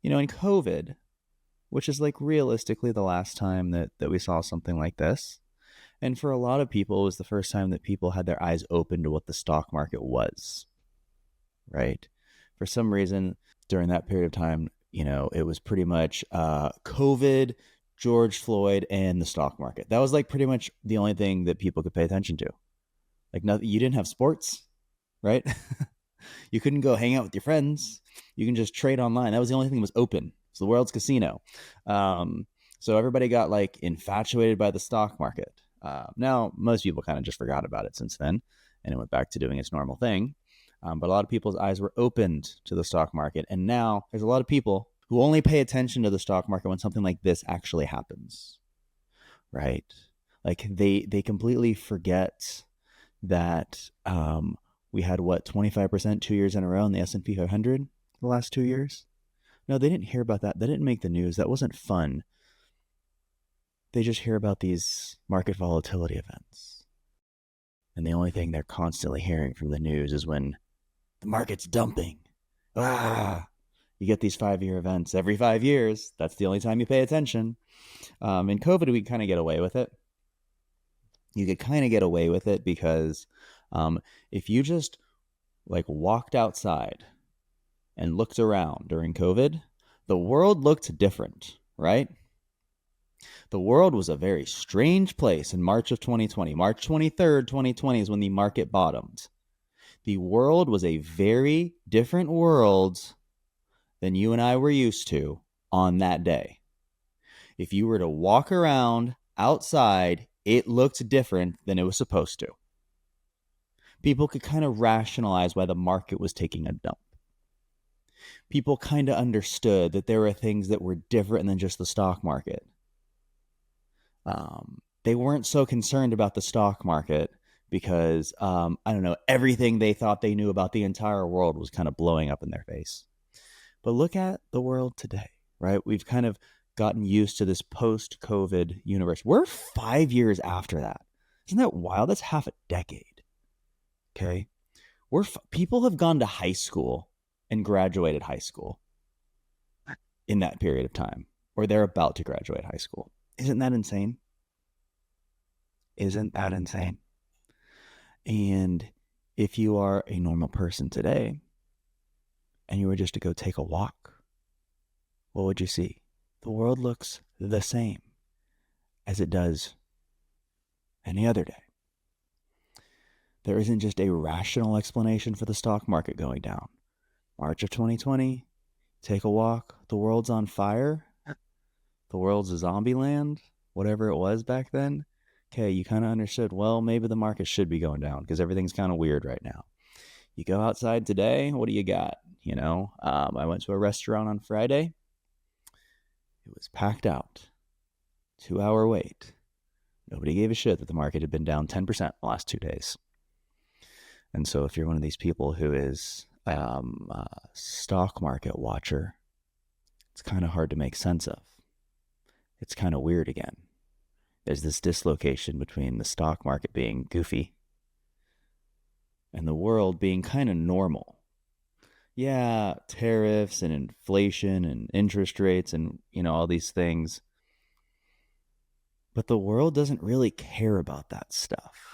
In COVID, which is like realistically the last time that we saw something like this. And for a lot of people, it was the first time that people had their eyes open to what the stock market was, right? For some reason, during that period of time, it was pretty much COVID, George Floyd, and the stock market. That was like pretty much the only thing that people could pay attention to. Like, nothing, you didn't have sports, right? You couldn't go hang out with your friends. You can just trade online. That was the only thing that was open. It's the world's casino. Um, so everybody got like infatuated by the stock market. Now, most people kind of just forgot about it since then, and it went back to doing its normal thing. But a lot of people's eyes were opened to the stock market, and now there's a lot of people who only pay attention to the stock market when something like this actually happens, right? Like they completely forget that we had what 25% 2 years in a row in the S&P 500 the last 2 years. No, they didn't hear about that. That didn't make the news. That wasn't fun. They just hear about these market volatility events. And the only thing they're constantly hearing from the news is when the market's dumping. Ah, you get these 5-year events every 5 years. That's the only time you pay attention. In COVID, we kind of get away with it. You could kind of get away with it because if you just like walked outside and looked around during COVID, the world looked different, right? The world was a very strange place in March of 2020. March 23rd, 2020 is when the market bottomed. The world was a very different world than you and I were used to on that day. If you were to walk around outside, it looked different than it was supposed to. People could kind of rationalize why the market was taking a dump. People kind of understood that there were things that were different than just the stock market. They weren't so concerned about the stock market because, I don't know, everything they thought they knew about the entire world was kind of blowing up in their face. But look at the world today, right? We've kind of gotten used to this post-COVID universe. We're 5 years after that. Isn't that wild? That's half a decade. Okay. People have gone to high school and graduated high school in that period of time, or they're about to graduate high school. Isn't that insane? Isn't that insane? And if you are a normal person today and you were just to go take a walk, what would you see? The world looks the same as it does any other day. There isn't just a rational explanation for the stock market going down. March of 2020, take a walk, the world's on fire, the world's a zombie land, whatever it was back then. Okay, you kind of understood, well, maybe the market should be going down because everything's kind of weird right now. You go outside today, what do you got? I went to a restaurant on Friday. It was packed out. 2-hour wait. Nobody gave a shit that the market had been down 10% the last 2 days. And so if you're one of these people who is a stock market watcher, it's kind of hard to make sense of. It's kind of weird again. There's this dislocation between the stock market being goofy and the world being kind of normal. Yeah, tariffs and inflation and interest rates and, all these things. But the world doesn't really care about that stuff.